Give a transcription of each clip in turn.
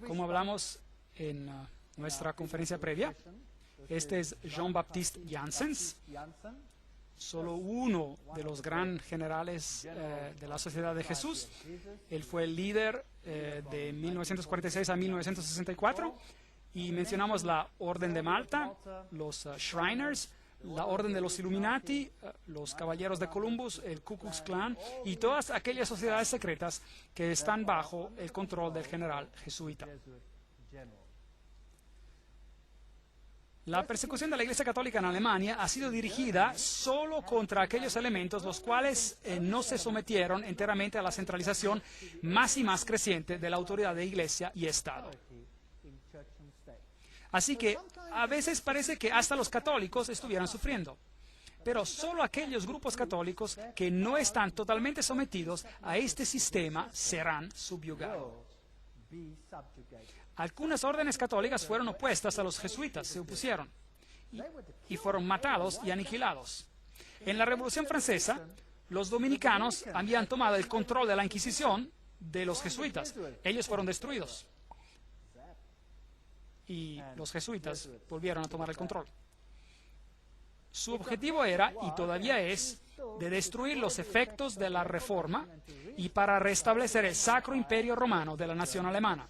Como hablamos en nuestra conferencia previa, este es Jean-Baptiste Janssens, solo uno de los grandes generales de la Sociedad de Jesús. Él fue el líder de 1946 a 1964, y mencionamos la Orden de Malta, los Shriners, la Orden de los Illuminati, los Caballeros de Columbus, el Ku Klux Klan y todas aquellas sociedades secretas que están bajo el control del general jesuita. La persecución de la Iglesia Católica en Alemania ha sido dirigida solo contra aquellos elementos los cuales no se sometieron enteramente a la centralización más y más creciente de la autoridad de Iglesia y Estado. Así que a veces parece que hasta los católicos estuvieran sufriendo, pero solo aquellos grupos católicos que no están totalmente sometidos a este sistema serán subyugados. Algunas órdenes católicas fueron opuestas a los jesuitas, se opusieron y fueron matados y aniquilados. En la Revolución Francesa, los dominicanos habían tomado el control de la Inquisición de los jesuitas. Ellos fueron destruidos y los jesuitas volvieron a tomar el control. Su objetivo era, y todavía es, de destruir los efectos de la Reforma y para restablecer el Sacro Imperio Romano de la nación alemana.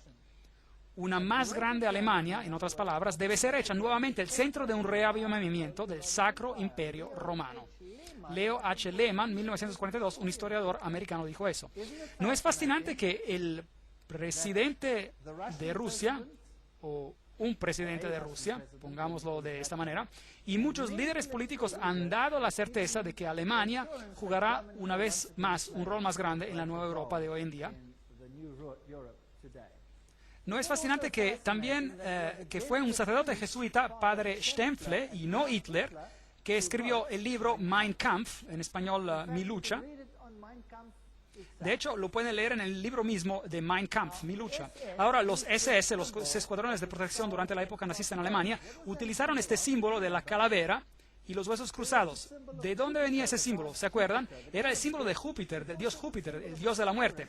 Una más grande Alemania, en otras palabras, debe ser hecha nuevamente el centro de un reavivamiento del Sacro Imperio Romano. Leo H. Lehmann, 1942, un historiador americano, dijo eso. ¿No es fascinante que el presidente de Rusia, o un presidente de Rusia, pongámoslo de esta manera, y muchos líderes políticos han dado la certeza de que Alemania jugará una vez más un rol más grande en la nueva Europa de hoy en día? ¿No es fascinante que también que fue un sacerdote jesuita, padre Stempfle, y no Hitler, que escribió el libro Mein Kampf, en español Mi lucha? De hecho, lo pueden leer en el libro mismo de Mein Kampf, Mi lucha. Ahora, los SS, los escuadrones de protección durante la época nazista en Alemania, utilizaron este símbolo de la calavera y los huesos cruzados. ¿De dónde venía ese símbolo? ¿Se acuerdan? Era el símbolo de Júpiter, del dios Júpiter, el dios de la muerte.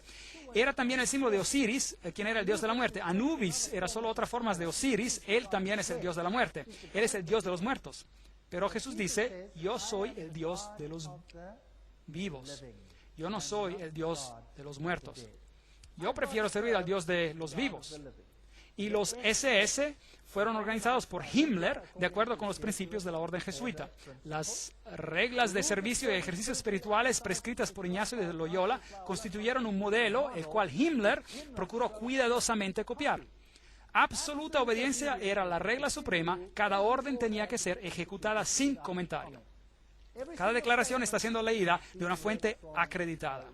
Era también el símbolo de Osiris, quien era el dios de la muerte. Anubis era solo otra forma de Osiris, él también es el dios de la muerte. Él es el dios de los muertos. Pero Jesús dice, yo soy el dios de los vivos. Yo no soy el dios de los muertos. Yo prefiero servir al dios de los vivos. Y los SS fueron organizados por Himmler de acuerdo con los principios de la orden jesuita. Las reglas de servicio y ejercicios espirituales prescritas por Ignacio de Loyola constituyeron un modelo el cual Himmler procuró cuidadosamente copiar. Absoluta obediencia era la regla suprema, cada orden tenía que ser ejecutada sin comentario. Cada declaración está siendo leída de una fuente acreditada.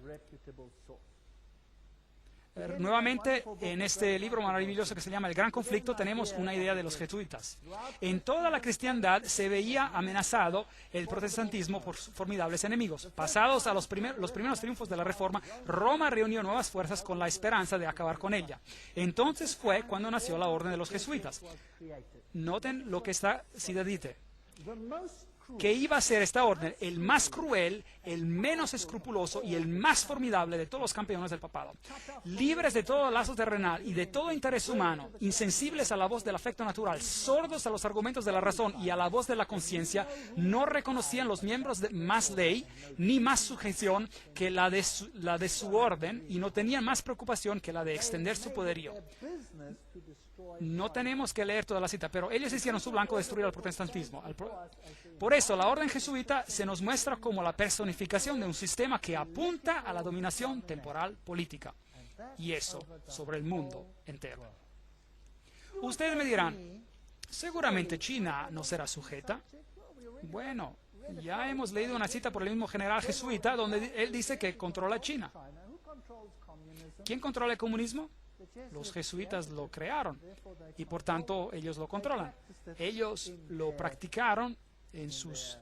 Nuevamente, en este libro maravilloso que se llama El Gran Conflicto, tenemos una idea de los jesuitas. En toda la cristiandad se veía amenazado el protestantismo por formidables enemigos. Pasados a los primeros triunfos de la Reforma, Roma reunió nuevas fuerzas con la esperanza de acabar con ella. Entonces fue cuando nació la orden de los jesuitas. Noten lo que está Sidadite. Que iba a ser esta orden el más cruel, el menos escrupuloso y el más formidable de todos los campeones del papado. Libres de todo lazo terrenal y de todo interés humano, insensibles a la voz del afecto natural, sordos a los argumentos de la razón y a la voz de la conciencia, no reconocían los miembros de más ley ni más sujeción que la de su orden y no tenían más preocupación que la de extender su poderío. No tenemos que leer toda la cita, pero ellos hicieron su blanco destruir al protestantismo. Por eso, la orden jesuita se nos muestra como la personificación de un sistema que apunta a la dominación temporal política, y eso sobre el mundo entero. Ustedes me dirán, seguramente China no será sujeta. Bueno, ya hemos leído una cita por el mismo general jesuita donde él dice que controla China. ¿Quién controla el comunismo? Los jesuitas lo crearon y por tanto ellos lo controlan. Ellos lo practicaron en sus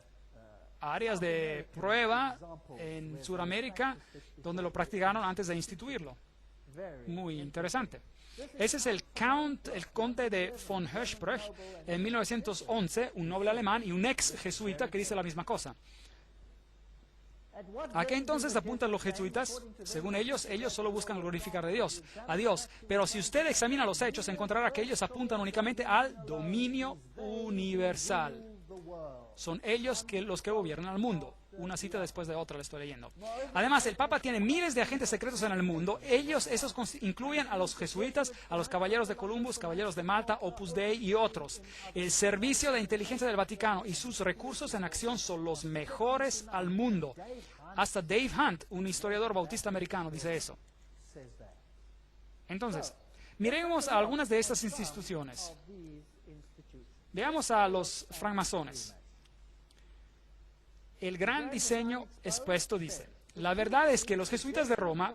áreas de prueba en Sudamérica, donde lo practicaron antes de instituirlo. Muy interesante. Ese es el conde de von Hirschsprung en 1911, un noble alemán y un ex jesuita que dice la misma cosa. ¿A qué entonces apuntan los jesuitas? Según ellos solo buscan glorificar a Dios. Pero si usted examina los hechos, encontrará que ellos apuntan únicamente al dominio universal. Son ellos los que gobiernan al mundo. Una cita después de otra le estoy leyendo. Además, el Papa tiene miles de agentes secretos en el mundo. Esos incluyen a los jesuitas, a los caballeros de Columbus, caballeros de Malta, Opus Dei y otros. El servicio de inteligencia del Vaticano y sus recursos en acción son los mejores al mundo. Hasta Dave Hunt, un historiador bautista americano, dice eso. Entonces, miremos a algunas de estas instituciones. Veamos a los francmasones. El gran diseño expuesto dice: la verdad es que los jesuitas de Roma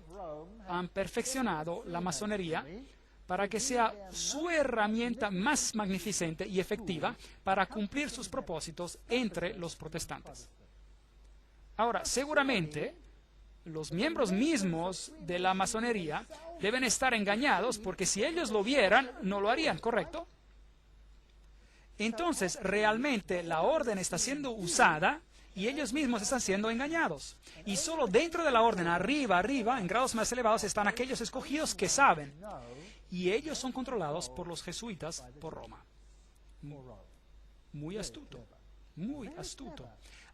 han perfeccionado la masonería para que sea su herramienta más magnificente y efectiva para cumplir sus propósitos entre los protestantes. Ahora, seguramente, los miembros mismos de la masonería deben estar engañados porque si ellos lo vieran, no lo harían, ¿correcto? Entonces, realmente la orden está siendo usada y ellos mismos están siendo engañados. Y solo dentro de la orden, arriba, en grados más elevados, están aquellos escogidos que saben. Y ellos son controlados por los jesuitas por Roma. Muy astuto, muy astuto.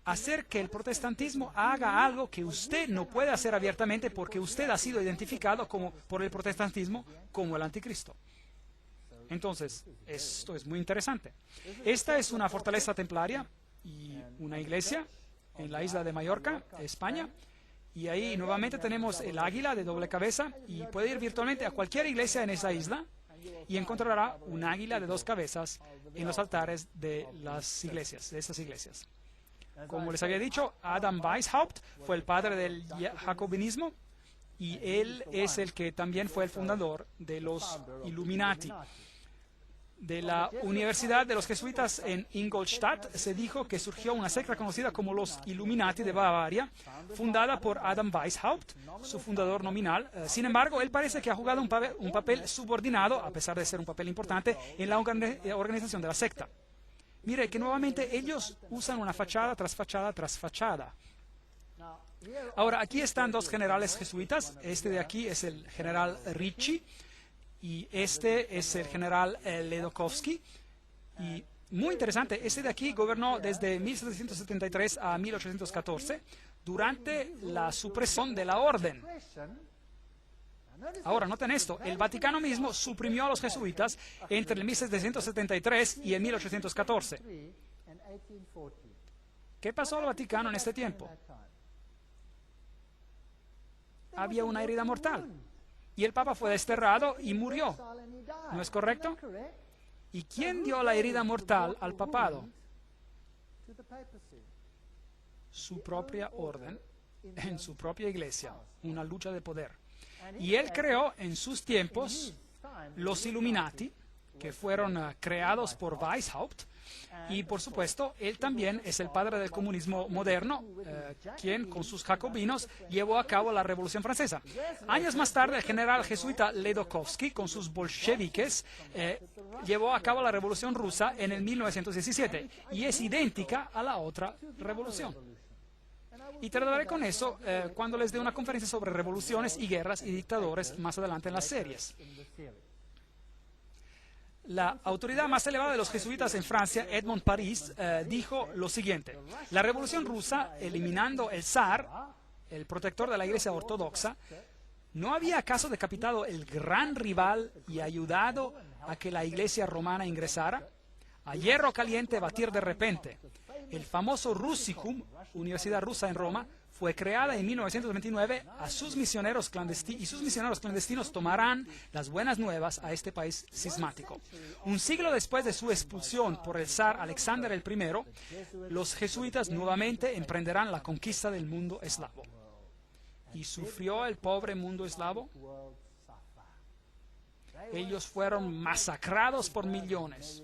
Hacer que el protestantismo haga algo que usted no puede hacer abiertamente porque usted ha sido identificado por el protestantismo como el anticristo. Entonces, esto es muy interesante. Esta es una fortaleza templaria y una iglesia en la isla de Mallorca, España. Y ahí nuevamente tenemos el águila de doble cabeza y puede ir virtualmente a cualquier iglesia en esa isla y encontrará un águila de dos cabezas en los altares de las iglesias, de esas iglesias. Como les había dicho, Adam Weishaupt fue el padre del jacobinismo y él es el que también fue el fundador de los Illuminati. De la Universidad de los Jesuitas en Ingolstadt se dijo que surgió una secta conocida como los Illuminati de Bavaria, fundada por Adam Weishaupt, su fundador nominal. Sin embargo, él parece que ha jugado un papel subordinado, a pesar de ser un papel importante, en la organización de la secta. Mire que nuevamente ellos usan una fachada tras fachada tras fachada. Ahora, aquí están dos generales jesuitas. Este de aquí es el general Ricci y este es el general Ledokowski. Y muy interesante, este de aquí gobernó desde 1773 a 1814 durante la supresión de la orden. Ahora, noten esto, el Vaticano mismo suprimió a los jesuitas entre el 1773 y el 1814. ¿Qué pasó al Vaticano en este tiempo? Había una herida mortal y el Papa fue desterrado y murió. ¿No es correcto? ¿Y quién dio la herida mortal al papado? Su propia orden, en su propia iglesia, una lucha de poder. Y él creó en sus tiempos los Illuminati, que fueron creados por Weishaupt, y por supuesto, él también es el padre del comunismo moderno, quien con sus jacobinos llevó a cabo la Revolución Francesa. Años más tarde, el general jesuita Ledokowski, con sus bolcheviques, llevó a cabo la Revolución Rusa en el 1917, y es idéntica a la otra revolución. Y trataré con eso cuando les dé una conferencia sobre revoluciones y guerras y dictadores más adelante en las series. La autoridad más elevada de los jesuitas en Francia, Edmond Paris, dijo lo siguiente: la revolución rusa, eliminando el zar, el protector de la iglesia ortodoxa, ¿no había acaso decapitado el gran rival y ayudado a que la iglesia romana ingresara? A hierro caliente batir de repente. El famoso Russicum, Universidad Rusa en Roma, fue creada en 1929 y sus misioneros clandestinos tomarán las buenas nuevas a este país cismático. Un siglo después de su expulsión por el zar Alexander I, los jesuitas nuevamente emprenderán la conquista del mundo eslavo. ¿Y sufrió el pobre mundo eslavo? Ellos fueron masacrados por millones.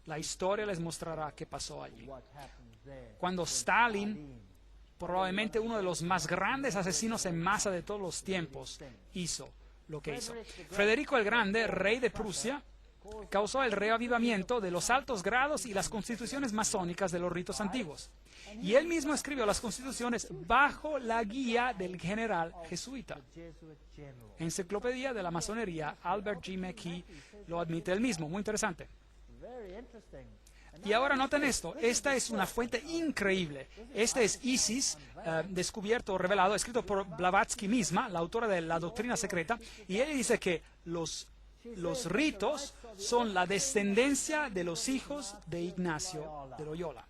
La historia les mostrará qué pasó allí. Cuando Stalin, probablemente uno de los más grandes asesinos en masa de todos los tiempos, hizo lo que hizo. Federico el Grande, rey de Prusia, causó el reavivamiento de los altos grados y las constituciones masónicas de los ritos antiguos. Y él mismo escribió las constituciones bajo la guía del general jesuita. Enciclopedia de la Masonería, Albert G. McKee lo admite él mismo. Muy interesante. Y ahora noten esto, esta es una fuente increíble. Este es Isis, descubierto, revelado, escrito por Blavatsky misma, la autora de la doctrina secreta, y ella dice que los ritos son la descendencia de los hijos de Ignacio de Loyola.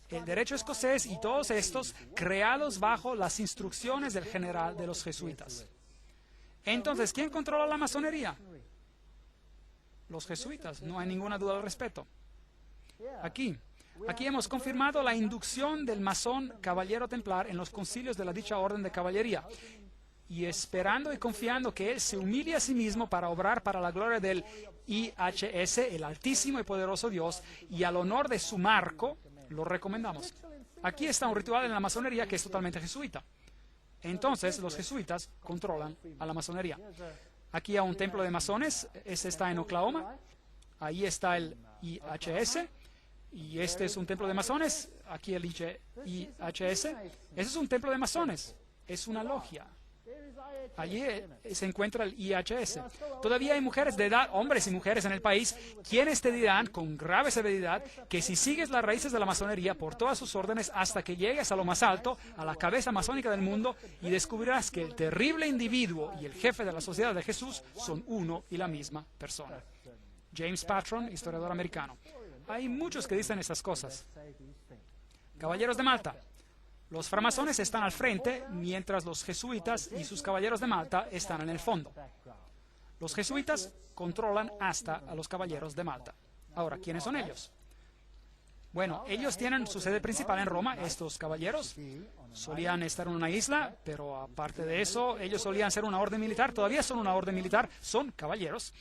El derecho escocés y todos estos creados bajo las instrucciones del general de los jesuitas. Entonces, ¿quién controla la masonería? Los jesuitas, no hay ninguna duda al respecto. Aquí hemos confirmado la inducción del masón caballero templar en los concilios de la dicha orden de caballería, y esperando y confiando que él se humille a sí mismo para obrar para la gloria del IHS, el altísimo y poderoso Dios, y al honor de su marco, lo recomendamos. Aquí está un ritual en la masonería que es totalmente jesuita. Entonces, los jesuitas controlan a la masonería. Aquí hay un templo de masones, ese está en Oklahoma, ahí está el IHS, y este es un templo de masones, aquí el IHS. Ese es un templo de masones, es una logia. Allí se encuentra el IHS. Todavía hay mujeres de edad, hombres y mujeres en el país, quienes te dirán con grave severidad que si sigues las raíces de la masonería por todas sus órdenes hasta que llegues a lo más alto, a la cabeza masónica del mundo, y descubrirás que el terrible individuo y el jefe de la sociedad de Jesús son uno y la misma persona. James Patron, historiador americano. Hay muchos que dicen esas cosas. Caballeros de Malta. Los framasones están al frente, mientras los jesuitas y sus caballeros de Malta están en el fondo. Los jesuitas controlan hasta a los caballeros de Malta. Ahora, ¿quiénes son ellos? Bueno, ellos tienen su sede principal en Roma. Estos caballeros solían estar en una isla, pero aparte de eso, ellos solían ser una orden militar. Todavía son una orden militar, son caballeros.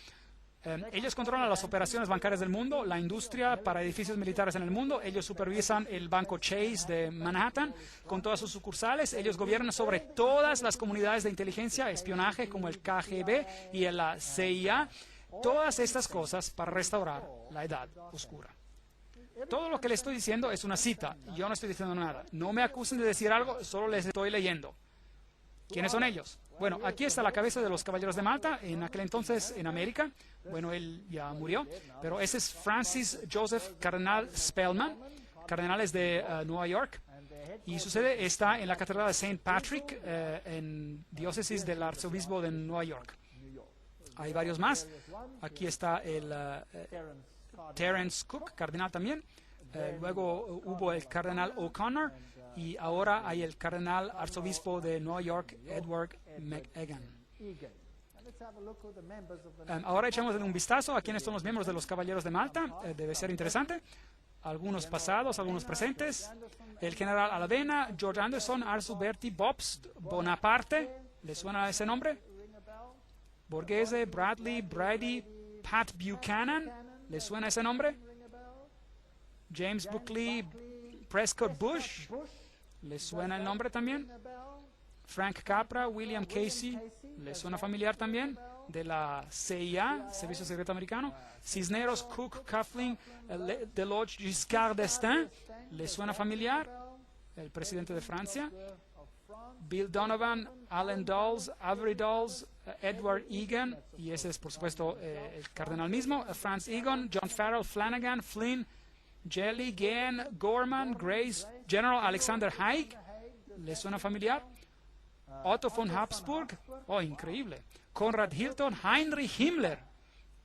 Ellos controlan las operaciones bancarias del mundo, la industria para edificios militares en el mundo. Ellos supervisan el banco Chase de Manhattan con todas sus sucursales. Ellos gobiernan sobre todas las comunidades de inteligencia, espionaje como el KGB y la CIA. Todas estas cosas para restaurar la edad oscura. Todo lo que les estoy diciendo es una cita. Yo no estoy diciendo nada. No me acusen de decir algo, solo les estoy leyendo. ¿Quiénes son ellos? Bueno, aquí está la cabeza de los caballeros de Malta, en aquel entonces en América. Bueno, él ya murió, pero ese es Francis Joseph Cardenal Spellman, cardenales de Nueva York, y su sede está en la Catedral de St. Patrick, en diócesis del arzobispo de Nueva York. Hay varios más. Aquí está el Terence Cook, cardenal también. Luego hubo el cardenal O'Connor, y ahora hay el cardenal arzobispo de Nueva York, Edward McEgan. Ahora echamos un vistazo a quiénes son los miembros de los Caballeros de Malta. Debe ser interesante. Algunos pasados, algunos presentes. El general Alavena, George Anderson, Arsuberti, Bobst, Bonaparte. ¿Le suena ese nombre? Borghese, Bradley, Brady, Pat Buchanan. ¿Le suena ese nombre? James Buckley, Prescott Bush. ¿Le suena el nombre también? Frank Capra, William Casey. ¿Le suena familiar también? De la CIA, Servicio Secreto Americano. Cisneros, Cook, Coughlin, Deloge, Giscard d'Estaing. ¿Le suena familiar? El presidente de Francia. Bill Donovan, Allen Dulles, Avery Dulles, Edward Egan, y ese es por supuesto el cardenal mismo. Franz Egon, John Farrell, Flanagan, Flynn, Jelly, Gann, Gorman, Grace, General Alexander Haig. ¿Le suena familiar? Otto von Habsburg. Oh, increíble. Conrad Hilton, Heinrich Himmler.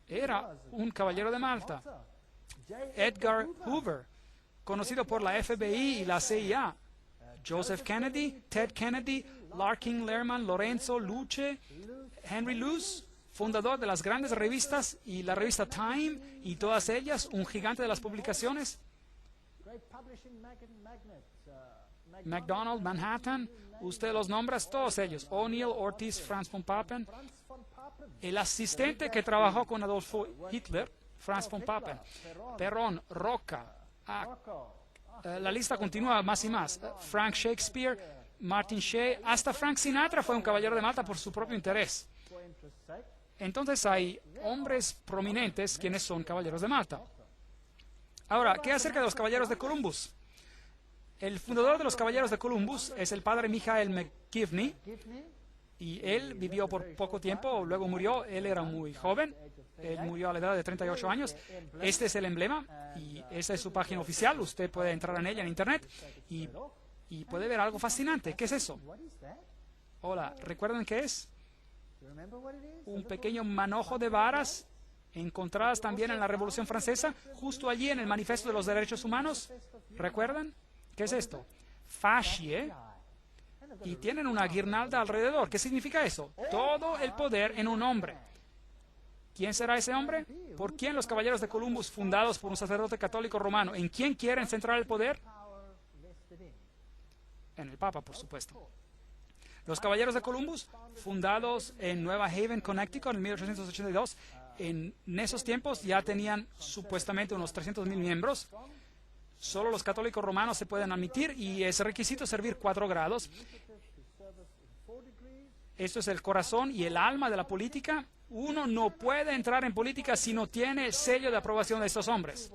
Era un caballero de Malta. Edgar Hoover, conocido por la FBI y la CIA. Joseph Kennedy, Ted Kennedy, Larkin Lerman, Lorenzo Luce, Henry Luce, fundador de las grandes revistas y la revista Time y todas ellas, un gigante de las publicaciones. McDonald, Manhattan, usted los nombra, todos ellos. O'Neill, Ortiz, Franz von Papen. El asistente que trabajó con Adolfo Hitler, Franz von Papen. Perón, Roca. La lista continúa más y más. Frank Shakespeare, Martin Shea, hasta Frank Sinatra fue un caballero de Malta por su propio interés. Entonces hay hombres prominentes quienes son caballeros de Malta. Ahora, ¿qué acerca de los caballeros de Columbus? El fundador de los caballeros de Columbus es el padre Michael McGivney, y él vivió por poco tiempo, luego murió. Él era muy joven, él murió a la edad de 38 años. Este es el emblema y esta es su página oficial. Usted puede entrar en ella en internet y puede ver algo fascinante. ¿Qué es eso? Hola, ¿recuerdan qué es? Un pequeño manojo de varas encontradas también en la Revolución Francesa, justo allí en el Manifiesto de los Derechos Humanos. ¿Recuerdan? ¿Qué es esto? Fascie. Y tienen una guirnalda alrededor. ¿Qué significa eso? Todo el poder en un hombre. ¿Quién será ese hombre? ¿Por quién los caballeros de Columbus, fundados por un sacerdote católico romano? ¿En quién quieren centrar el poder? En el Papa, por supuesto. Los caballeros de Columbus, fundados en Nueva Haven, Connecticut, en 1882, en esos tiempos ya tenían supuestamente unos 300,000 miembros. Solo los católicos romanos se pueden admitir y es requisito servir 4 grados. Esto es el corazón y el alma de la política. Uno no puede entrar en política si no tiene el sello de aprobación de estos hombres.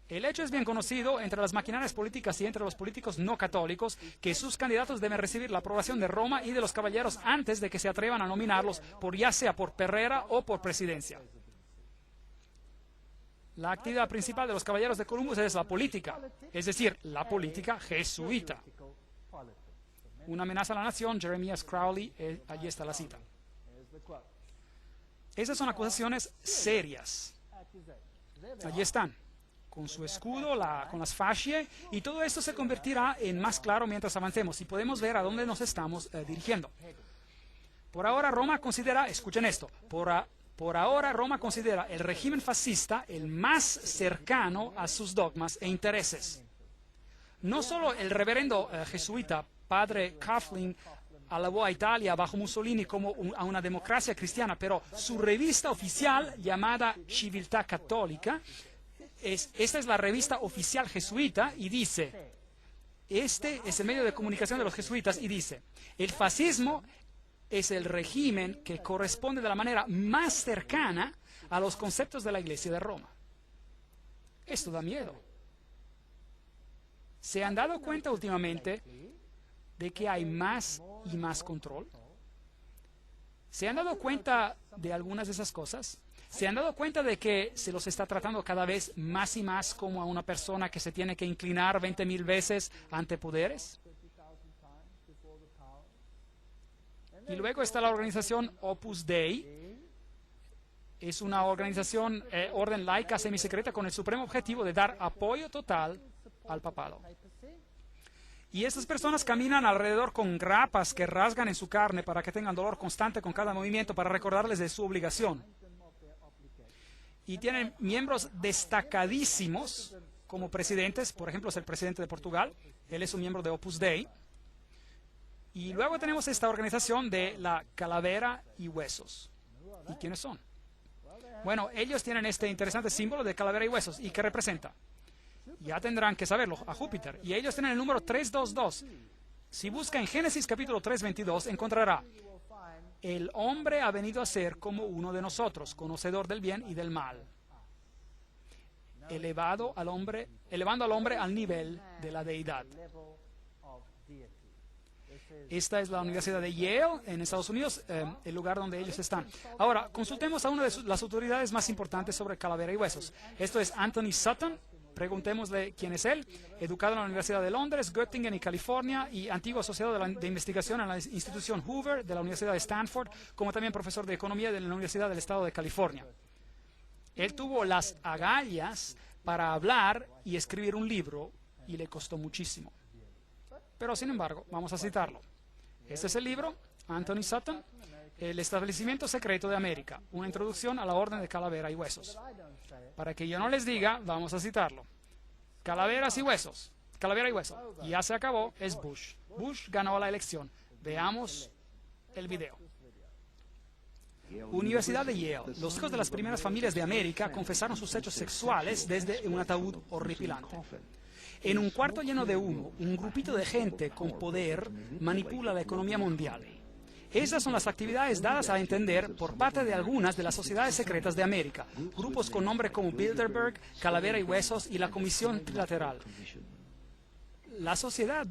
El hecho es bien conocido entre las maquinarias políticas y entre los políticos no católicos que sus candidatos deben recibir la aprobación de Roma y de los caballeros antes de que se atrevan a nominarlos, ya sea por perrera o por presidencia. La actividad principal de los caballeros de Columbus es la política, es decir, la política jesuita. Una amenaza a la nación, Jeremias Crowley, allí está la cita. Esas son acusaciones serias. Allí están, con su escudo, con las fascie, y todo esto se convertirá en más claro mientras avancemos y podemos ver a dónde nos estamos dirigiendo. Por ahora Roma considera, escuchen esto, por ahora Roma considera el régimen fascista el más cercano a sus dogmas e intereses. No solo el reverendo jesuita padre Coughlin alabó a Italia bajo Mussolini como a una democracia cristiana, pero su revista oficial llamada Civiltà Cattolica, esta es la revista oficial jesuita y dice, este es el medio de comunicación de los jesuitas y dice, el fascismo es el régimen que corresponde de la manera más cercana a los conceptos de la Iglesia de Roma. Esto da miedo. ¿Se han dado cuenta últimamente de que hay más y más control? ¿Se han dado cuenta de algunas de esas cosas? ¿Se han dado cuenta de que se los está tratando cada vez más y más como a una persona que se tiene que inclinar 20,000 veces ante poderes? Y luego está la organización Opus Dei. Es una organización, orden laica semisecreta con el supremo objetivo de dar apoyo total al papado. Y estas personas caminan alrededor con grapas que rasgan en su carne para que tengan dolor constante con cada movimiento para recordarles de su obligación. Y tienen miembros destacadísimos como presidentes. Por ejemplo, es el presidente de Portugal. Él es un miembro de Opus Dei. Y luego tenemos esta organización de la calavera y huesos. ¿Y quiénes son? Bueno, ellos tienen este interesante símbolo de calavera y huesos. ¿Y qué representa? Ya tendrán que saberlo, a Júpiter. Y ellos tienen el número 322. Si busca en Génesis capítulo 3:22, encontrará: el hombre ha venido a ser como uno de nosotros, conocedor del bien y del mal. Elevando al hombre al nivel de la deidad. Esta es la Universidad de Yale, en Estados Unidos, el lugar donde ellos están. Ahora, consultemos a una de las autoridades más importantes sobre calavera y huesos. Esto es Anthony Sutton. Preguntémosle quién es él. Educado en la Universidad de Londres, Göttingen y California, y antiguo asociado de investigación en la institución Hoover de la Universidad de Stanford, como también profesor de economía de la Universidad del Estado de California. Él tuvo las agallas para hablar y escribir un libro, y le costó muchísimo. Pero, sin embargo, vamos a citarlo. Este es el libro, Anthony Sutton, El establecimiento secreto de América, una introducción a la orden de calavera y huesos. Para que yo no les diga, vamos a citarlo. Calaveras y huesos, calavera y hueso. Ya se acabó, es Bush. Bush ganó la elección. Veamos el video. Universidad de Yale. Los hijos de las primeras familias de América confesaron sus hechos sexuales desde un ataúd horripilante. En un cuarto lleno de humo, un grupito de gente con poder manipula la economía mundial. Esas son las actividades dadas a entender por parte de algunas de las sociedades secretas de América, grupos con nombres como Bilderberg, Calavera y Huesos y la Comisión Trilateral. La sociedad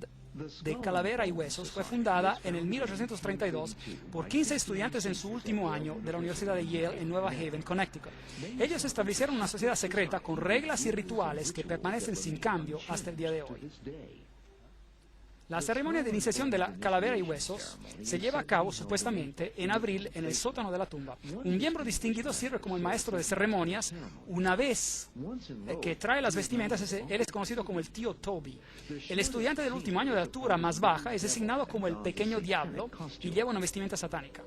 de Calavera y Huesos fue fundada en el 1832 por 15 estudiantes en su último año de la Universidad de Yale en Nueva Haven, Connecticut. Ellos establecieron una sociedad secreta con reglas y rituales que permanecen sin cambio hasta el día de hoy. La ceremonia de iniciación de la Calavera y Huesos se lleva a cabo supuestamente en abril en el sótano de la tumba. Un miembro distinguido sirve como el maestro de ceremonias. Una vez que trae las vestimentas, él es conocido como el tío Toby. El estudiante del último año de altura más baja es designado como el pequeño diablo y lleva una vestimenta satánica.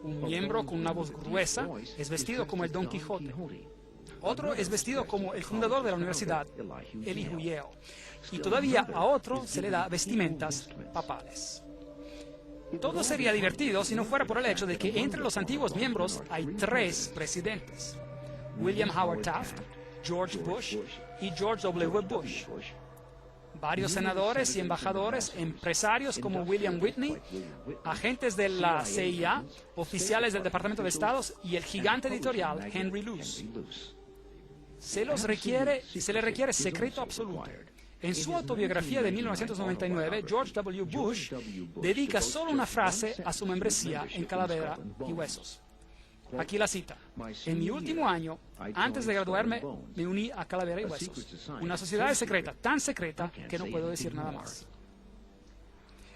Un miembro con una voz gruesa es vestido como el Don Quijote. Otro es vestido como el fundador de la universidad, Elihu Yale. Y todavía a otro se le da vestimentas papales. Todo sería divertido si no fuera por el hecho de que entre los antiguos miembros hay 3 presidentes: William Howard Taft, George Bush y George W. Bush. Varios senadores y embajadores, empresarios como William Whitney, agentes de la CIA, oficiales del Departamento de Estado y el gigante editorial Henry Luce. Se le requiere secreto absoluto. En su autobiografía de 1999, George W. Bush dedica solo una frase a su membresía en Calavera y Huesos. Aquí la cita: en mi último año, antes de graduarme, me uní a Calavera y Huesos, una sociedad secreta, tan secreta que no puedo decir nada más.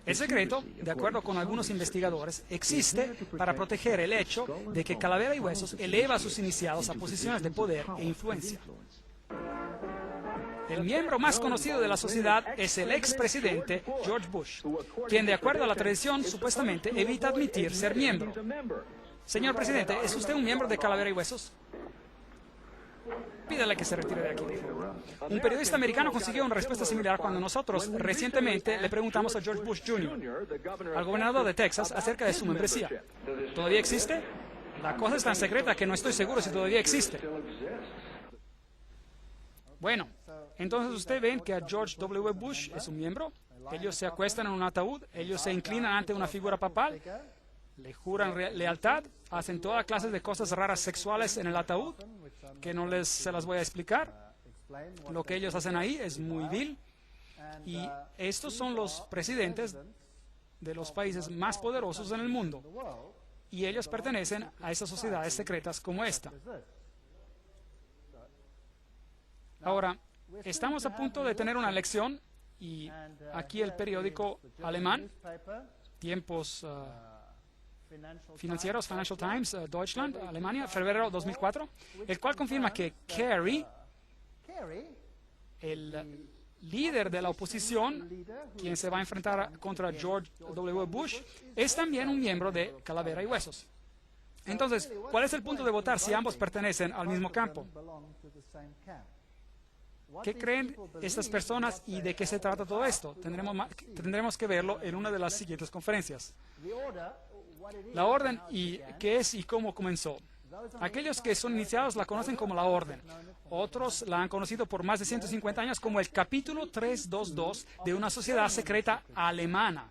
El secreto, de acuerdo con algunos investigadores, existe para proteger el hecho de que Calavera y Huesos eleva a sus iniciados a posiciones de poder e influencia. El miembro más conocido de la sociedad es el expresidente George Bush, quien, de acuerdo a la tradición, supuestamente evita admitir ser miembro. Señor presidente, ¿es usted un miembro de Calavera y Huesos? Pídale que se retire de aquí. Un periodista americano consiguió una respuesta similar cuando nosotros recientemente le preguntamos a George Bush Jr., al gobernador de Texas, acerca de su membresía. ¿Todavía existe? La cosa es tan secreta que no estoy seguro si todavía existe. Bueno, entonces ustedes ven que a George W. Bush es un miembro. Ellos se acuestan en un ataúd, ellos se inclinan ante una figura papal, le juran lealtad, hacen toda clase de cosas raras sexuales en el ataúd, que no se las voy a explicar. Lo que ellos hacen ahí es muy vil. Y estos son los presidentes de los países más poderosos en el mundo. Y ellos pertenecen a esas sociedades secretas como esta. Ahora, estamos a punto de tener una elección y aquí el periódico alemán, Tiempos Financieros, Financial Times, Deutschland, Alemania, febrero 2004, el cual confirma que Kerry, el líder de la oposición, quien se va a enfrentar contra George W. Bush, es también un miembro de Calavera y Huesos. Entonces, ¿cuál es el punto de votar si ambos pertenecen al mismo campo? ¿Qué creen estas personas y de qué se trata todo esto? Tendremos que verlo en una de las siguientes conferencias. La orden y qué es y cómo comenzó. Aquellos que son iniciados la conocen como la orden. Otros la han conocido por más de 150 años como el capítulo 322 de una sociedad secreta alemana.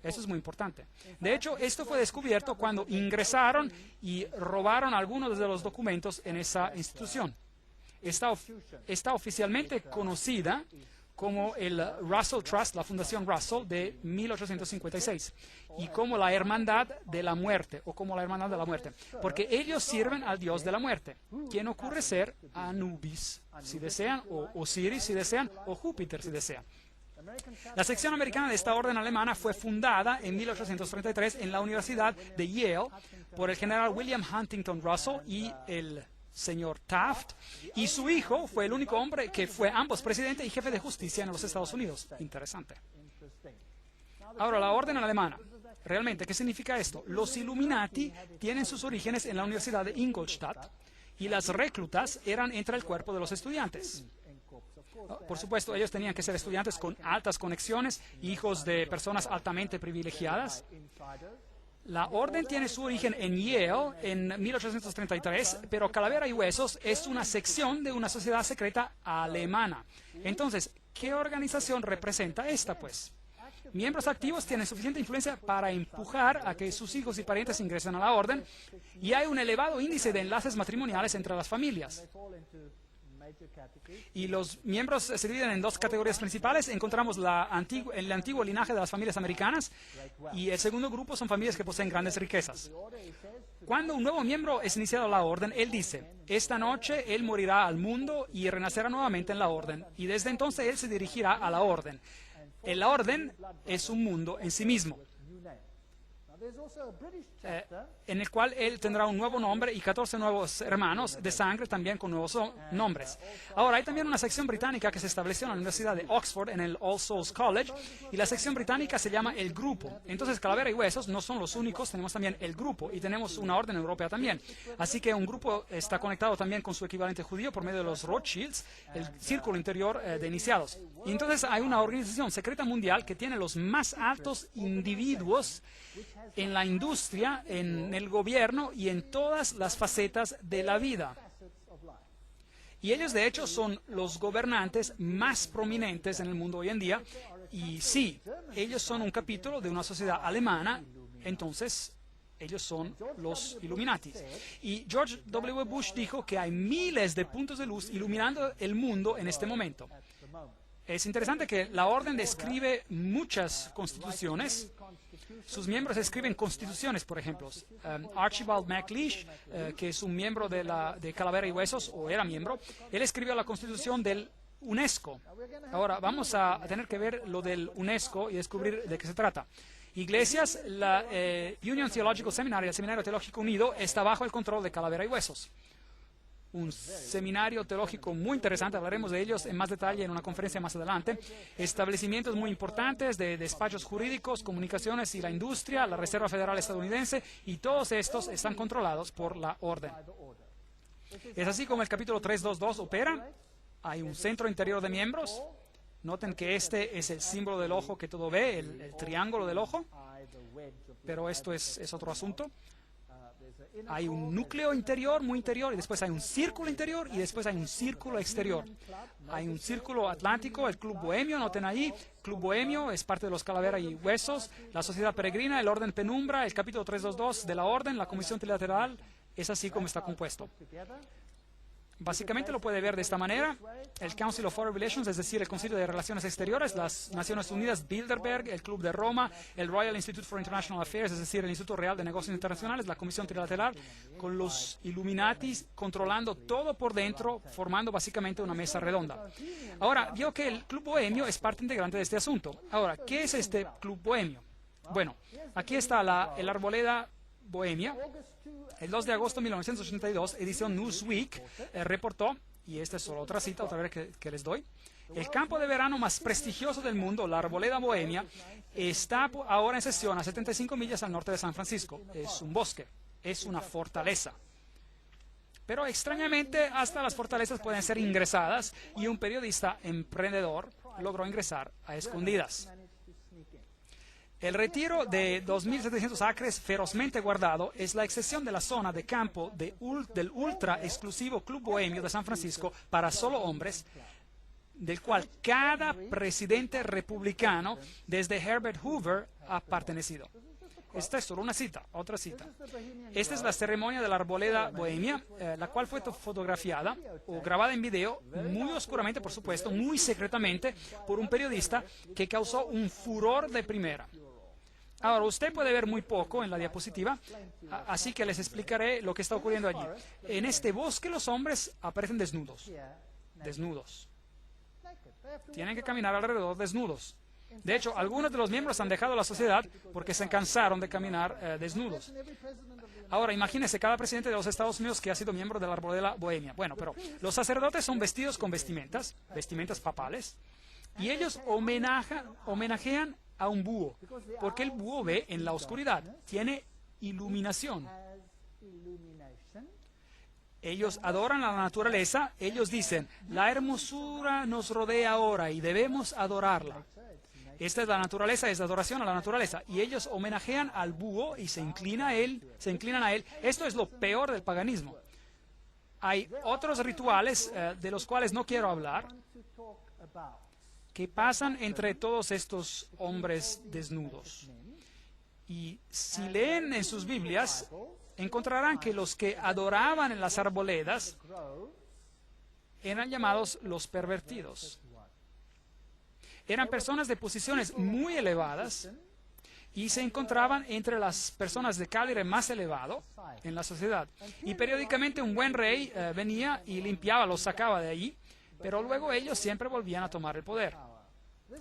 Eso es muy importante. De hecho, esto fue descubierto cuando ingresaron y robaron algunos de los documentos en esa institución. Está oficialmente conocida como el Russell Trust, la Fundación Russell de 1856, y como la Hermandad de la Muerte, o como la Hermandad de la Muerte, porque ellos sirven al Dios de la Muerte, quien ocurre ser Anubis, si desean, o Osiris, si desean, o Júpiter, si desean. La sección americana de esta orden alemana fue fundada en 1833 en la Universidad de Yale por el general William Huntington Russell y el señor Taft, y su hijo fue el único hombre que fue ambos presidente y jefe de justicia en los Estados Unidos. Interesante. Ahora, la orden alemana. Realmente, ¿qué significa esto? Los Illuminati tienen sus orígenes en la Universidad de Ingolstadt y las reclutas eran entre el cuerpo de los estudiantes. Por supuesto, ellos tenían que ser estudiantes con altas conexiones, hijos de personas altamente privilegiadas. La orden tiene su origen en Yale en 1833, pero Calavera y Huesos es una sección de una sociedad secreta alemana. Entonces, ¿qué organización representa esta, pues? Miembros activos tienen suficiente influencia para empujar a que sus hijos y parientes ingresen a la orden, y hay un elevado índice de enlaces matrimoniales entre las familias. Y los miembros se dividen en dos categorías principales. Encontramos el antiguo linaje de las familias americanas, y el segundo grupo son familias que poseen grandes riquezas. Cuando un nuevo miembro es iniciado a la orden, él dice: esta noche él morirá al mundo y renacerá nuevamente en la orden, y desde entonces él se dirigirá a la orden. La orden es un mundo en sí mismo, en el cual él tendrá un nuevo nombre y 14 nuevos hermanos de sangre también con nuevos nombres. Ahora, hay también una sección británica que se estableció en la Universidad de Oxford, en el All Souls College, y la sección británica se llama el grupo. Entonces, Calavera y Huesos no son los únicos, tenemos también el grupo, y tenemos una orden europea también. Así que un grupo está conectado también con su equivalente judío por medio de los Rothschilds, el círculo interior de iniciados. Y entonces hay una organización secreta mundial que tiene los más altos individuos en la industria, en el gobierno y en todas las facetas de la vida. Y ellos, de hecho, son los gobernantes más prominentes en el mundo hoy en día. Y sí, ellos son un capítulo de una sociedad alemana, entonces ellos son los Illuminati. Y George W. Bush dijo que hay miles de puntos de luz iluminando el mundo en este momento. Es interesante que la orden describe muchas constituciones. Sus miembros escriben constituciones, por ejemplo. Archibald MacLeish, que es un miembro de Calavera y Huesos, o era miembro, él escribió la constitución del UNESCO. Ahora, vamos a tener que ver lo del UNESCO y descubrir de qué se trata. Iglesias, la Union Theological Seminary, el Seminario Teológico Unido, está bajo el control de Calavera y Huesos. Un seminario teológico muy interesante, hablaremos de ellos en más detalle en una conferencia más adelante. Establecimientos muy importantes de despachos jurídicos, comunicaciones y la industria, la Reserva Federal estadounidense, y todos estos están controlados por la orden. Es así como el capítulo 322 opera. Hay un centro interior de miembros. Noten que este es el símbolo del ojo que todo ve, el triángulo del ojo, pero esto es otro asunto. Hay un núcleo interior, muy interior, y después hay un círculo interior, y después hay un círculo exterior. Hay un círculo atlántico, el Club Bohemio, noten ahí, Club Bohemio es parte de los Calavera y Huesos, la Sociedad Peregrina, el Orden Penumbra, el capítulo 322 de la Orden, la Comisión Trilateral, es así como está compuesto. Básicamente lo puede ver de esta manera: el Council of Foreign Relations, es decir, el Concilio de Relaciones Exteriores, las Naciones Unidas, Bilderberg, el Club de Roma, el Royal Institute for International Affairs, es decir, el Instituto Real de Negocios Internacionales, la Comisión Trilateral, con los Illuminatis controlando todo por dentro, formando básicamente una mesa redonda. Ahora, vio que el Club Bohemio es parte integrante de este asunto. Ahora, ¿qué es este Club Bohemio? Bueno, aquí está el Arboleda Bohemia. El 2 de agosto de 1982, edición Newsweek reportó, y esta es solo otra cita, otra vez que les doy: el campo de verano más prestigioso del mundo, la Arboleda Bohemia, está ahora en sesión a 75 millas al norte de San Francisco. Es un bosque, es una fortaleza. Pero extrañamente, hasta las fortalezas pueden ser ingresadas, y un periodista emprendedor logró ingresar a escondidas. El retiro de 2.700 acres ferozmente guardado es la excepción de la zona de campo del ultra exclusivo Club Bohemio de San Francisco para solo hombres, del cual cada presidente republicano desde Herbert Hoover ha pertenecido. Esta es solo una cita, otra cita. Esta es la ceremonia de la Arboleda Bohemia, la cual fue fotografiada o grabada en video, muy oscuramente, por supuesto, muy secretamente, por un periodista que causó un furor de primera. Ahora, usted puede ver muy poco en la diapositiva, así que les explicaré lo que está ocurriendo allí. En este bosque los hombres aparecen desnudos. Desnudos. Tienen que caminar alrededor desnudos. De hecho, algunos de los miembros han dejado la sociedad porque se cansaron de caminar desnudos. Ahora, imagínense cada presidente de los Estados Unidos que ha sido miembro de la Arboleda Bohemia. Bueno, pero los sacerdotes son vestidos con vestimentas papales, y ellos homenajean a un búho, porque el búho ve en la oscuridad, tiene iluminación. Ellos adoran a la naturaleza, ellos dicen: la hermosura nos rodea ahora y debemos adorarla. Esta es la naturaleza, es adoración a la naturaleza, y ellos homenajean al búho y se inclinan a él. Esto es lo peor del paganismo. Hay otros rituales de los cuales no quiero hablar. que pasan entre todos estos hombres desnudos. Y si leen en sus Biblias, encontrarán que los que adoraban en las arboledas eran llamados los pervertidos. Eran personas de posiciones muy elevadas y se encontraban entre las personas de calibre más elevado en la sociedad. Y periódicamente un buen rey venía y limpiaba, los sacaba de ahí, pero luego ellos siempre volvían a tomar el poder.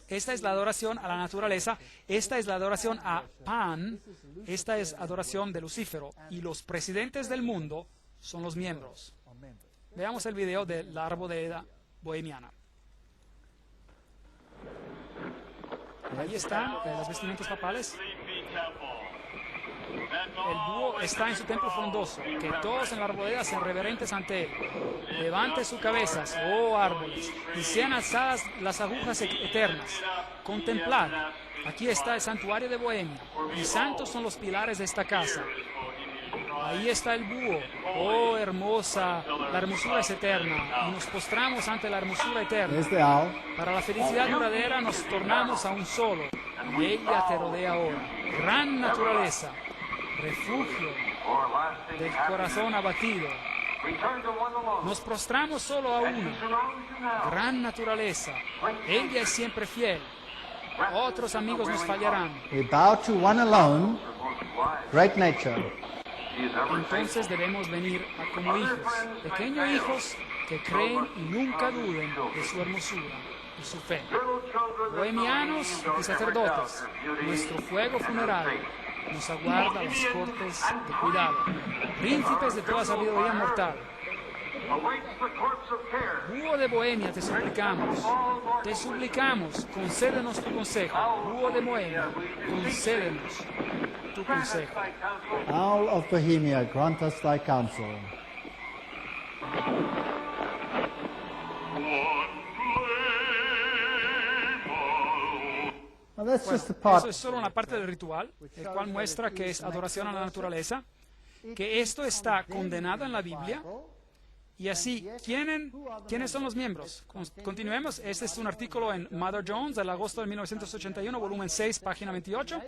Esta es la adoración a la naturaleza, esta es la adoración a Pan, esta es adoración de Lucífero, y los presidentes del mundo son los miembros. Veamos el video de la arboleda bohemiana. Ahí están las vestimentas papales. El búho está en su templo frondoso, que todos en la arboleda sean reverentes ante él. Levante sus cabezas, oh árboles, y sean alzadas las agujas eternas. Contemplad, aquí está el santuario de Bohemia, y santos son los pilares de esta casa. Ahí está el búho, oh hermosa, la hermosura es eterna, y nos postramos ante la hermosura eterna. Para la felicidad duradera nos tornamos a un solo, y ella te rodea ahora. Gran naturaleza, refugio del corazón abatido. Nos prostramos solo a uno. Gran naturaleza, ella es siempre fiel. Otros amigos nos fallarán. We bow to one alone, great nature. Entonces debemos venir como hijos, pequeños hijos que creen y nunca duden de su hermosura y su fe. Bohemianos y sacerdotes, nuestro fuego funerario nos aguarda a las cortes de cuidado. Príncipes de toda sabiduría mortal, búho de Bohemia, te suplicamos, concédenos tu consejo. Búho de Bohemia, concédenos tu consejo. Owl of Bohemia, grant us thy counsel. Well, that's Bueno, just the part. eso es solo una parte del ritual, el cual muestra que es adoración a la naturaleza, que esto está condenado en la Biblia. Y así, ¿quiénes son los miembros? Continuemos. Este es un artículo en Mother Jones del agosto de 1981, volumen 6, página 28.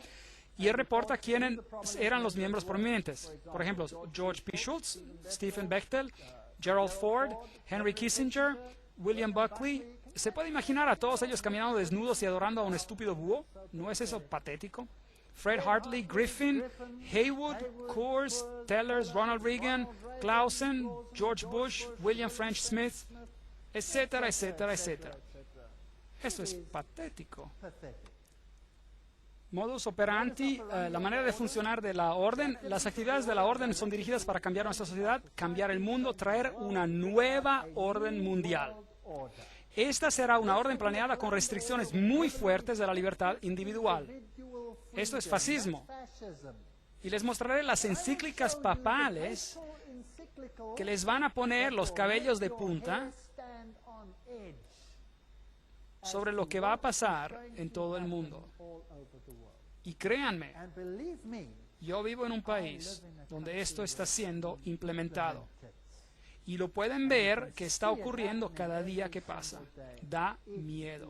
Y él reporta quiénes eran los miembros prominentes. Por ejemplo, George P. Schultz, Stephen Bechtel, Gerald Ford, Henry Kissinger, William Buckley. ¿Se puede imaginar a todos ellos caminando desnudos y adorando a un estúpido búho? ¿No es eso patético? Fred Hartley, Griffin, Haywood, Coors, Tellers, Ronald Reagan, Clausen, George Bush, William French Smith, etcétera, etcétera, etcétera. Esto es patético. Modus operandi, la manera de funcionar de la orden. Las actividades de la orden son dirigidas para cambiar nuestra sociedad, cambiar el mundo, traer una nueva orden mundial. Esta será una orden planeada con restricciones muy fuertes de la libertad individual. Esto es fascismo. Y les mostraré las encíclicas papales que les van a poner los cabellos de punta sobre lo que va a pasar en todo el mundo. Y créanme, yo vivo en un país donde esto está siendo implementado. Y lo pueden ver que está ocurriendo cada día que pasa. Da miedo.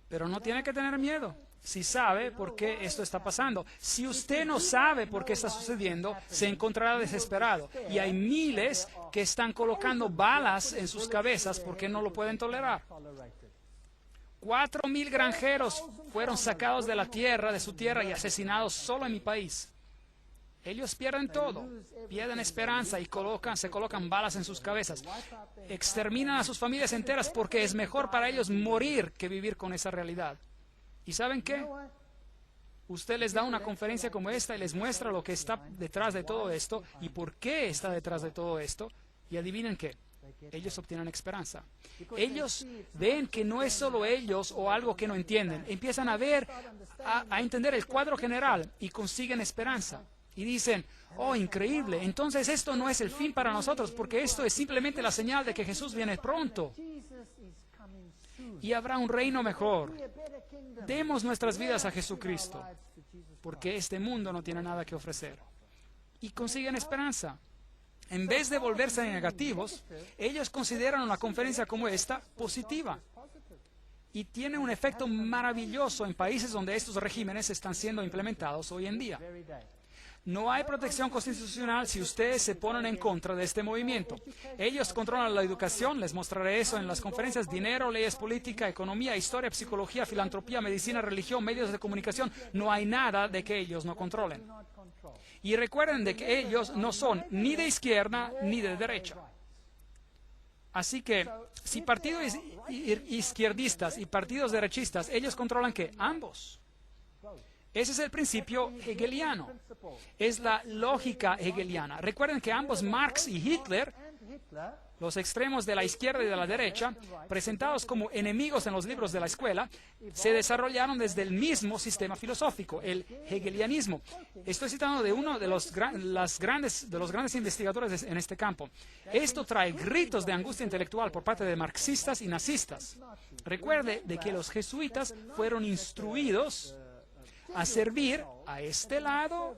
Pero no tiene que tener miedo si sabe por qué esto está pasando. Si usted no sabe por qué está sucediendo, se encontrará desesperado. Y hay miles que están colocando balas en sus cabezas porque no lo pueden tolerar. 4,000 granjeros fueron sacados de la tierra, de su tierra, y asesinados solo en mi país. Ellos pierden todo, pierden esperanza y se colocan balas en sus cabezas. Exterminan a sus familias enteras porque es mejor para ellos morir que vivir con esa realidad. ¿Y saben qué? Usted les da una conferencia como esta y les muestra lo que está detrás de todo esto y por qué está detrás de todo esto. Y adivinen qué, ellos obtienen esperanza. Ellos ven que no es solo ellos o algo que no entienden. Empiezan a ver, a entender el cuadro general y consiguen esperanza. Y dicen, oh, increíble, entonces esto no es el fin para nosotros, porque esto es simplemente la señal de que Jesús viene pronto. Y habrá un reino mejor. Demos nuestras vidas a Jesucristo, porque este mundo no tiene nada que ofrecer. Y consiguen esperanza. En vez de volverse negativos, ellos consideran una conferencia como esta positiva. Y tiene un efecto maravilloso en países donde estos regímenes están siendo implementados hoy en día. No hay protección constitucional si ustedes se ponen en contra de este movimiento. Ellos controlan la educación, les mostraré eso en las conferencias: dinero, leyes, política, economía, historia, psicología, filantropía, medicina, religión, medios de comunicación. No hay nada de que ellos no controlen. Y recuerden de que ellos no son ni de izquierda ni de derecha. Así que, si partidos izquierdistas y partidos derechistas, ellos controlan ¿qué? Ambos. Ese es el principio hegeliano. Es la lógica hegeliana. Recuerden que ambos, Marx y Hitler, los extremos de la izquierda y de la derecha, presentados como enemigos en los libros de la escuela, se desarrollaron desde el mismo sistema filosófico, el hegelianismo. Estoy citando de uno de los grandes investigadores en este campo. Esto trae gritos de angustia intelectual por parte de marxistas y nazistas. Recuerde de que los jesuitas fueron instruidos a servir a este lado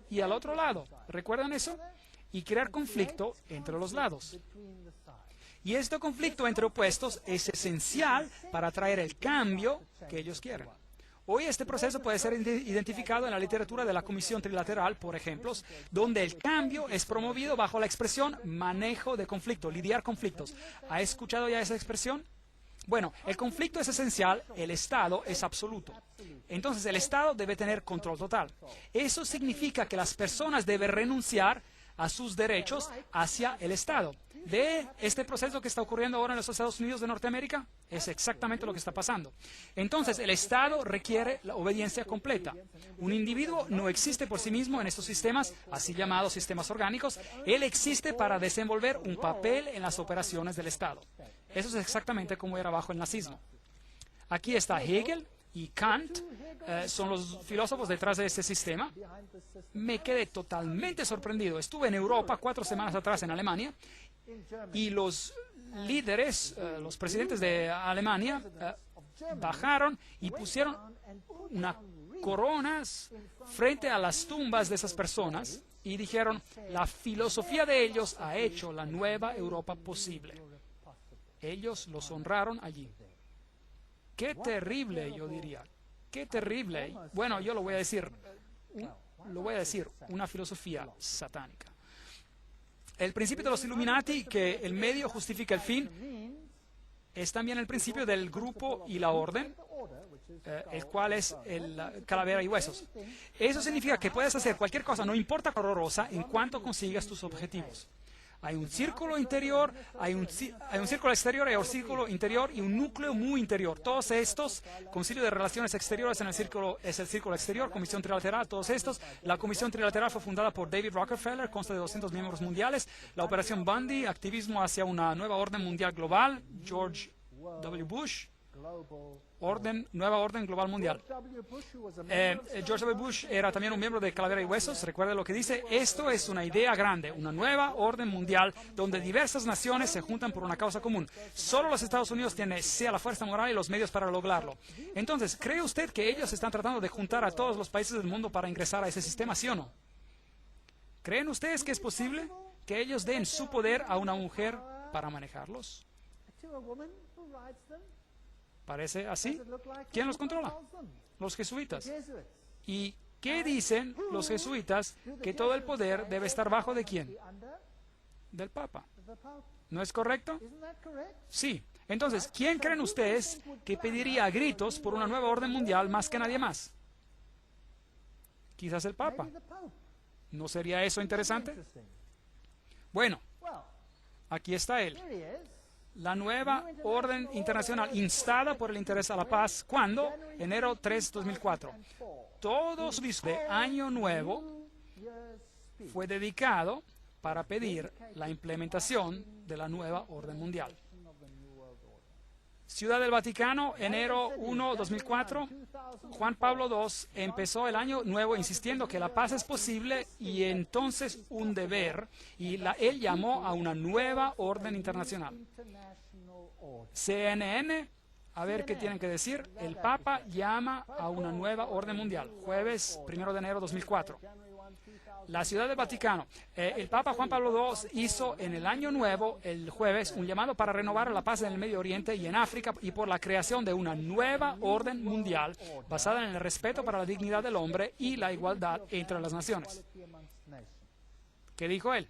y al otro lado. ¿Recuerdan eso? Y crear conflicto entre los lados. Y este conflicto entre opuestos es esencial para traer el cambio que ellos quieren. Hoy este proceso puede ser identificado en la literatura de la Comisión Trilateral, por ejemplo, donde el cambio es promovido bajo la expresión manejo de conflicto, lidiar conflictos. ¿Ha escuchado ya esa expresión? Bueno, el conflicto es esencial, el Estado es absoluto. Entonces el Estado debe tener control total. Eso significa que las personas deben renunciar a sus derechos hacia el Estado. ¿Ve este proceso que está ocurriendo ahora en los Estados Unidos de Norteamérica? Es exactamente lo que está pasando. Entonces el Estado requiere la obediencia completa. Un individuo no existe por sí mismo en estos sistemas, así llamados sistemas orgánicos. Él existe para desenvolver un papel en las operaciones del Estado. Eso es exactamente como era bajo el nazismo. Aquí está Hegel y Kant, son los filósofos detrás de este sistema. Me quedé totalmente sorprendido. Estuve en Europa 4 semanas atrás, en Alemania, y los líderes, los presidentes de Alemania, bajaron y pusieron unas coronas frente a las tumbas de esas personas y dijeron: la filosofía de ellos ha hecho la nueva Europa posible. Ellos los honraron allí. Qué terrible, yo diría. Qué terrible. Bueno, yo lo voy a decir, una filosofía satánica. El principio de los Illuminati, que el medio justifica el fin, es también el principio del grupo y la orden, el cual es el calavera y huesos. Eso significa que puedes hacer cualquier cosa, no importa cuán horrorosa, en cuanto consigas tus objetivos. Hay un círculo interior, hay un círculo exterior, hay un círculo interior y un núcleo muy interior. Todos estos, Concilio de Relaciones Exteriores es el círculo exterior, Comisión Trilateral, todos estos. La Comisión Trilateral fue fundada por David Rockefeller, consta de 200 miembros mundiales. La Operación Bundy, activismo hacia una nueva orden mundial global, George W. Bush. Nueva orden global mundial. George W. Bush era también un miembro de Calavera y Huesos. Recuerde lo que dice: esto es una idea grande, una nueva orden mundial donde diversas naciones se juntan por una causa común. Solo los Estados Unidos tienen sea la fuerza moral y los medios para lograrlo. Entonces, ¿cree usted que ellos están tratando de juntar a todos los países del mundo para ingresar a ese sistema, sí o no? ¿Creen ustedes que es posible que ellos den su poder a una mujer para manejarlos? ¿Parece así? ¿Quién los controla? Los jesuitas. ¿Y qué dicen los jesuitas? Que todo el poder debe estar bajo ¿de quién? Del Papa. ¿No es correcto? Sí. Entonces, ¿quién creen ustedes que pediría a gritos por una nueva orden mundial más que nadie más? Quizás el Papa. ¿No sería eso interesante? Bueno, aquí está él. La nueva orden internacional instada por el interés a la paz. ¿Cuándo? Enero 3, 2004. Todo su discurso de Año Nuevo fue dedicado para pedir la implementación de la nueva orden mundial. Ciudad del Vaticano, enero 1, 2004. Juan Pablo II empezó el año nuevo insistiendo que la paz es posible y entonces un deber, y él llamó a una nueva orden internacional. CNN, a ver qué tienen que decir. El Papa llama a una nueva orden mundial, jueves 1 de enero 2004. La Ciudad del Vaticano. El Papa Juan Pablo II hizo en el Año Nuevo, el jueves, un llamado para renovar la paz en el Medio Oriente y en África y por la creación de una nueva orden mundial basada en el respeto para la dignidad del hombre y la igualdad entre las naciones. ¿Qué dijo él?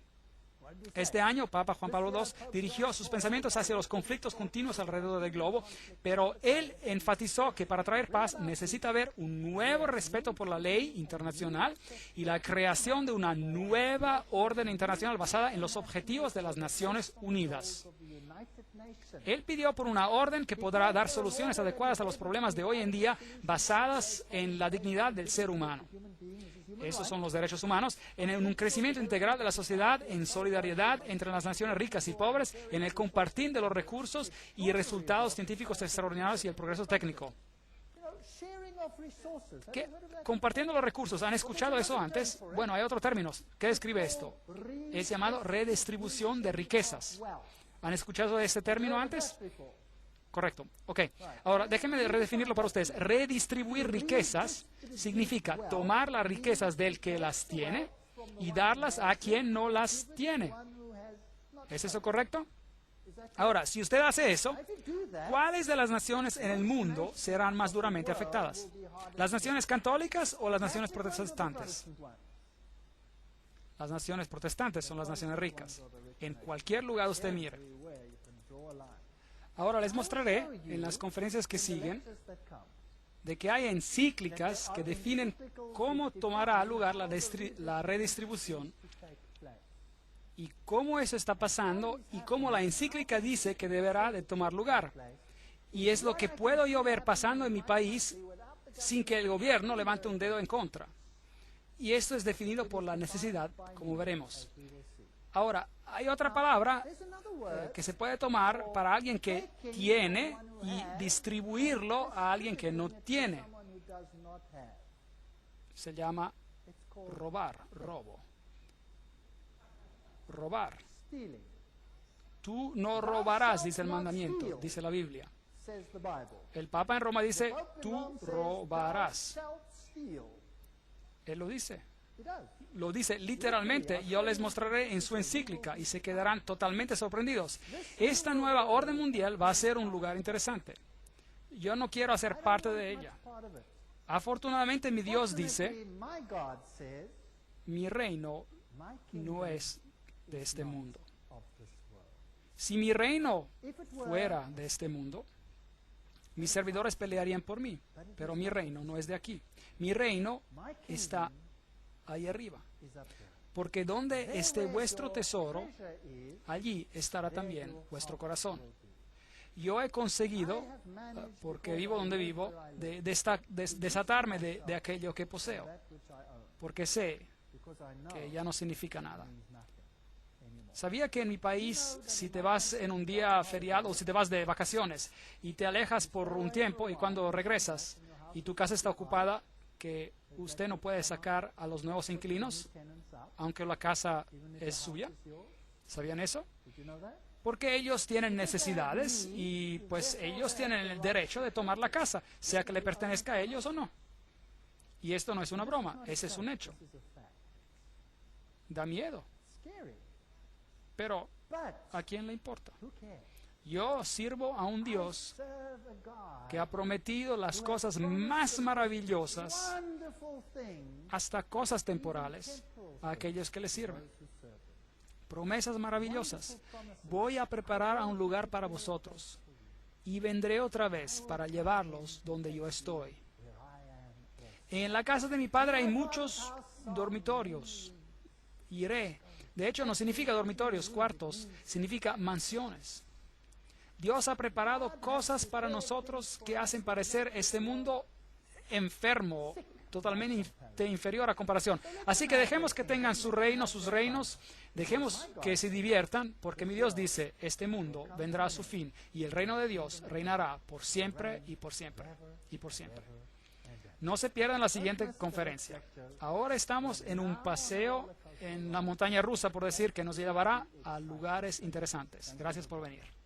Este año, Papa Juan Pablo II dirigió sus pensamientos hacia los conflictos continuos alrededor del globo, pero él enfatizó que para traer paz necesita haber un nuevo respeto por la ley internacional y la creación de una nueva orden internacional basada en los objetivos de las Naciones Unidas. Él pidió por una orden que podrá dar soluciones adecuadas a los problemas de hoy en día basadas en la dignidad del ser humano. Esos son los derechos humanos, en un crecimiento integral de la sociedad, en solidaridad entre las naciones ricas y pobres, en el compartir de los recursos y resultados científicos extraordinarios y el progreso técnico. ¿Qué? Compartiendo los recursos. ¿Han escuchado eso antes? Bueno, hay otro término que describe esto. Es llamado redistribución de riquezas. ¿Han escuchado ese término antes? Correcto. Ok. Ahora, déjenme redefinirlo para ustedes. Redistribuir riquezas significa tomar las riquezas del que las tiene y darlas a quien no las tiene. ¿Es eso correcto? Ahora, si usted hace eso, ¿cuáles de las naciones en el mundo serán más duramente afectadas? ¿Las naciones católicas o las naciones protestantes? Las naciones protestantes son las naciones ricas. En cualquier lugar usted mire. Ahora les mostraré en las conferencias que siguen de que hay encíclicas que definen cómo tomará lugar la redistribución y cómo eso está pasando y cómo la encíclica dice que deberá de tomar lugar. Y es lo que puedo yo ver pasando en mi país sin que el gobierno levante un dedo en contra. Y esto es definido por la necesidad, como veremos. Ahora, hay otra palabra que se puede tomar para alguien que tiene y distribuirlo a alguien que no tiene. Se llama robar, robo. Robar. Tú no robarás, dice el mandamiento, dice la Biblia. El Papa en Roma dice, tú robarás. Él lo dice. Lo dice literalmente. Yo les mostraré en su encíclica y se quedarán totalmente sorprendidos. Esta nueva orden mundial va a ser un lugar interesante. Yo no quiero hacer parte de ella. Afortunadamente mi Dios dice, mi reino no es de este mundo. Si mi reino fuera de este mundo, mis servidores pelearían por mí, pero mi reino no es de aquí. Mi reino está ahí arriba. Porque donde esté vuestro tesoro, allí estará también vuestro corazón. Yo he conseguido, porque vivo donde vivo, desatarme de aquello que poseo, porque sé que ya no significa nada. ¿Sabía que en mi país, si te vas en un día feriado o si te vas de vacaciones y te alejas por un tiempo y cuando regresas y tu casa está ocupada, que usted no puede sacar a los nuevos inquilinos, aunque la casa es suya? ¿Sabían eso? Porque ellos tienen necesidades y pues ellos tienen el derecho de tomar la casa, sea que le pertenezca a ellos o no. Y esto no es una broma, ese es un hecho. Da miedo. Pero, ¿a quién le importa? Yo sirvo a un Dios que ha prometido las cosas más maravillosas, hasta cosas temporales, a aquellos que le sirven. Promesas maravillosas. Voy a preparar un lugar para vosotros y vendré otra vez para llevarlos donde yo estoy. En la casa de mi Padre hay muchos dormitorios. Iré. De hecho, no significa dormitorios, cuartos, significa mansiones. Dios ha preparado cosas para nosotros que hacen parecer este mundo enfermo, totalmente inferior a comparación. Así que dejemos que tengan su reino, sus reinos, dejemos que se diviertan, porque mi Dios dice, este mundo vendrá a su fin y el reino de Dios reinará por siempre y por siempre y por siempre. No se pierdan la siguiente conferencia. Ahora estamos en un paseo en la montaña rusa, por decir, que nos llevará a lugares interesantes. Gracias por venir.